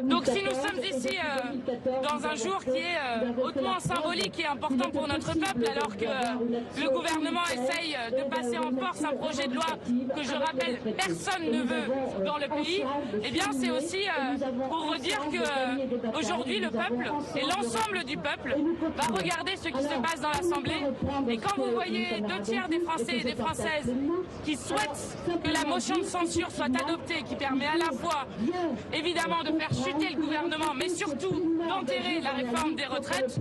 Donc si nous sommes ici dans un jour qui est hautement symbolique et important pour notre peuple, alors que le gouvernement essaye de passer en force un projet de loi que, je rappelle, personne ne veut dans le pays, eh bien c'est aussi pour redire que aujourd'hui le peuple et l'ensemble du peuple va regarder ce qui se passe dans l'Assemblée. Et quand vous voyez 2/3 des Français et des Françaises qui souhaitent que la motion de censure soit adoptée, qui permet à la fois évidemment de faire chuter le gouvernement, mais surtout d'enterrer la réforme des retraites,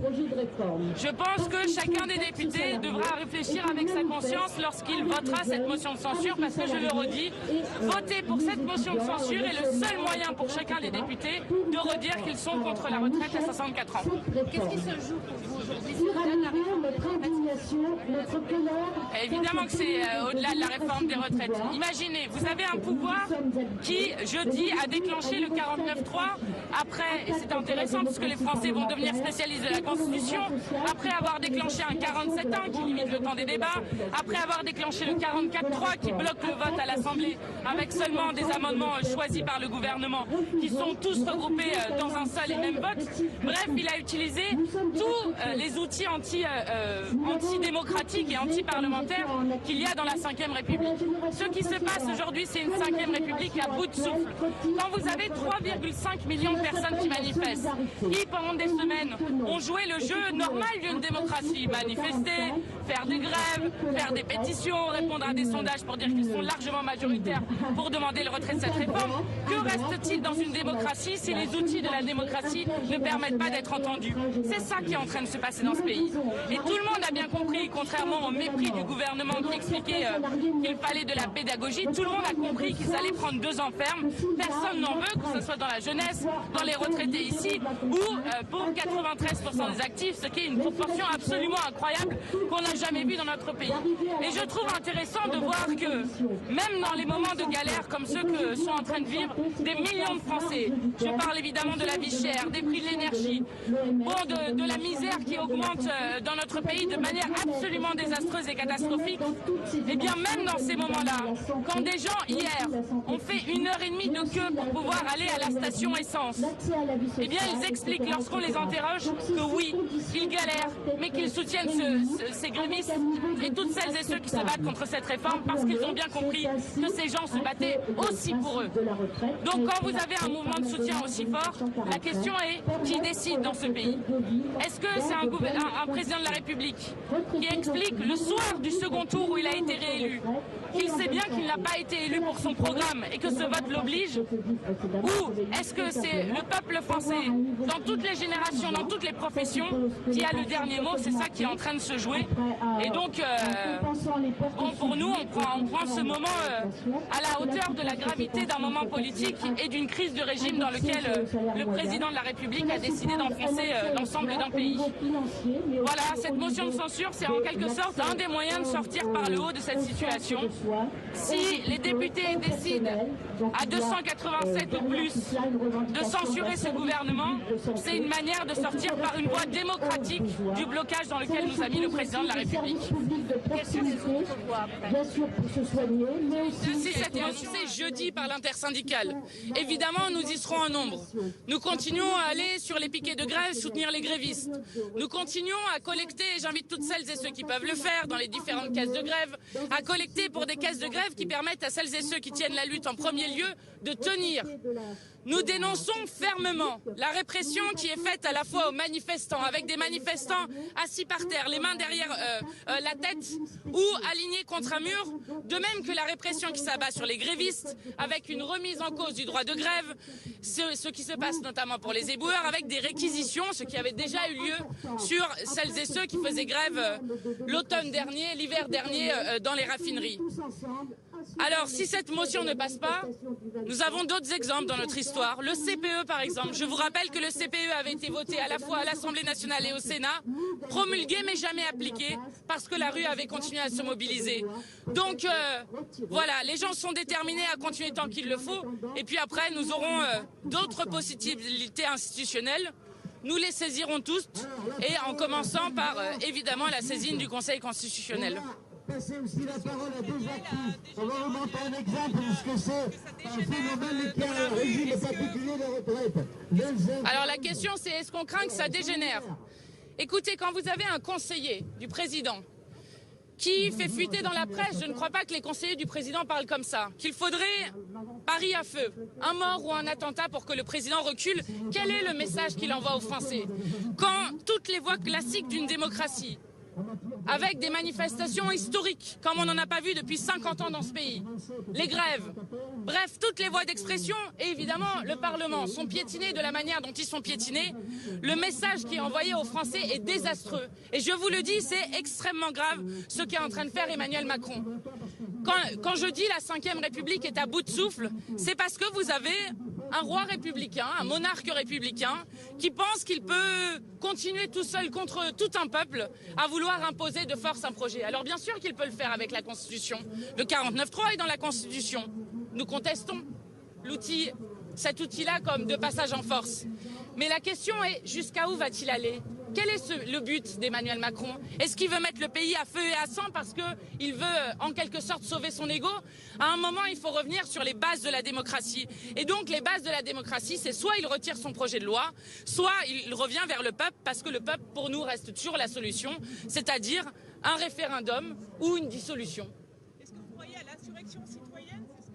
je pense que chacun des députés devra réfléchir avec sa conscience lorsqu'il votera cette motion de censure, parce que je le redis, voter pour cette motion de censure est le seul moyen pour chacun des députés de redire qu'ils sont contre la retraite à 64 ans. Qu'est-ce qui se joue pour vous aujourd'hui? Notre indignation, notre colère. Évidemment que c'est au-delà de la réforme des retraites. Imaginez, vous avez un pouvoir qui, jeudi, a déclenché le 49-3 après, et c'est intéressant parce que les Français vont devenir spécialistes de la Constitution, après avoir déclenché un 47-1 qui limite le temps des débats, après avoir déclenché le 44-3 qui bloque le vote à l'Assemblée avec seulement des amendements choisis par le gouvernement qui sont tous regroupés dans un seul et même vote. Bref, il a utilisé tous les outils antidémocratiques et anti-parlementaires qu'il y a dans la Ve République. Ce qui se passe aujourd'hui, c'est une Ve République à bout de souffle. Quand vous avez 3,5 millions de personnes qui manifestent, qui pendant des semaines ont joué le jeu normal d'une démocratie, manifester, faire des grèves, faire des pétitions, répondre à des sondages pour dire qu'ils sont largement majoritaires pour demander le retrait de cette réforme, que reste-t-il dans une démocratie si les outils de la démocratie ne permettent pas d'être entendus? C'est ça qui est en train de se passer dans ce pays. Et tout le monde a bien compris, contrairement au mépris du gouvernement qui expliquait qu'il fallait de la pédagogie, tout le monde a compris qu'ils allaient prendre 2 ans ferme. Personne n'en veut, que ce soit dans la jeunesse, dans les retraités ici, ou pour 93% des actifs, ce qui est une proportion absolument incroyable qu'on n'a jamais vue dans notre pays. Et je trouve intéressant de voir que, même dans les moments de galère comme ceux que sont en train de vivre des millions de Français, je parle évidemment de la vie chère, des prix de l'énergie, de la misère qui augmente dans notre pays de manière absolument désastreuse et catastrophique, et bien même dans ces moments-là, quand des gens hier ont fait 1h30 de queue pour pouvoir aller à la station essence, eh bien ils expliquent lorsqu'on les interroge que oui, ils galèrent, mais qu'ils soutiennent ces grévistes et toutes celles et ceux qui se battent contre cette réforme parce qu'ils ont bien compris que ces gens se battaient aussi pour eux. Donc quand vous avez un mouvement de soutien aussi fort, la question est qui décide dans ce pays? Est-ce que c'est un président de la République qui explique le soir du second tour où il a été réélu qu'il sait bien qu'il n'a pas été élu pour son programme et que ce vote l'oblige? Ou est-ce que c'est le peuple français, dans toutes les générations, dans toutes les professions, qui a le dernier mot? C'est ça qui est en train de se jouer. Et donc, pour nous, on prend ce moment à la hauteur de la gravité d'un moment politique et d'une crise de régime dans lequel le président de la République a décidé d'enfoncer l'ensemble d'un pays. Voilà, cette motion de censure, c'est en quelque sorte un des moyens de sortir par le haut de cette situation. Si les députés décident à 287 ou plus de censurer ce gouvernement, c'est une manière de sortir par une voie démocratique du blocage dans lequel nous a mis le président de la République. Si cette motion est jeudi par l'intersyndicale, évidemment nous y serons en nombre. Nous continuons à aller sur les piquets de grève, soutenir les grévistes. Nous continuons à collecter, et j'invite toutes celles et ceux qui peuvent le faire dans les différentes caisses de grève, à collecter pour des caisses de grève qui permettent à celles et ceux qui tiennent la lutte en premier lieu de tenir. Nous dénonçons fermement la répression qui est faite à la fois aux manifestants, avec des manifestants assis par terre, les mains derrière la tête ou alignés contre un mur, de même que la répression qui s'abat sur les grévistes, avec une remise en cause du droit de grève, ce qui se passe notamment pour les éboueurs, avec des réquisitions, ce qui avait déjà eu lieu sur celles et ceux qui faisaient grève l'automne dernier, l'hiver dernier dans les raffineries. Alors, si cette motion ne passe pas, nous avons d'autres exemples dans notre histoire. Le CPE, par exemple. Je vous rappelle que le CPE avait été voté à la fois à l'Assemblée nationale et au Sénat, promulgué mais jamais appliqué, parce que la rue avait continué à se mobiliser. Donc, voilà, les gens sont déterminés à continuer tant qu'il le faut. Et puis après, nous aurons d'autres possibilités institutionnelles. Nous les saisirons tous, et en commençant par, évidemment, la saisine du Conseil constitutionnel. passer aussi la parole à deux actifs. On va vous montrer un exemple de ce que c'est un phénomène qui a un régime particulier de retraite. Alors la question c'est, est-ce qu'on craint que ça dégénère? Écoutez, quand vous avez un conseiller du président qui fait fuiter dans la presse, je ne crois pas que les conseillers du président parlent comme ça, qu'il faudrait pari à feu, un mort ou un attentat pour que le président recule, quel est le message qu'il envoie aux Français? Quand toutes les voies classiques d'une démocratie, avec des manifestations historiques, comme on n'en a pas vu depuis 50 ans dans ce pays, les grèves, bref, toutes les voies d'expression et évidemment le Parlement sont piétinés de la manière dont ils sont piétinés, le message qui est envoyé aux Français est désastreux. Et je vous le dis, c'est extrêmement grave ce qu'est en train de faire Emmanuel Macron. Quand je dis la 5e République est à bout de souffle, c'est parce que vous avez un roi républicain, un monarque républicain, qui pense qu'il peut continuer tout seul contre tout un peuple à vouloir imposer de force un projet. Alors bien sûr qu'il peut le faire avec la Constitution. Le 49.3 est dans la Constitution. Nous contestons cet outil-là comme de passage en force. Mais la question est, jusqu'à où va-t-il aller? Quel est le but d'Emmanuel Macron? Est-ce qu'il veut mettre le pays à feu et à sang parce qu'il veut en quelque sorte sauver son ego? À un moment, il faut revenir sur les bases de la démocratie. Et donc les bases de la démocratie, c'est soit il retire son projet de loi, soit il revient vers le peuple, parce que le peuple, pour nous, reste toujours la solution, c'est-à-dire un référendum ou une dissolution.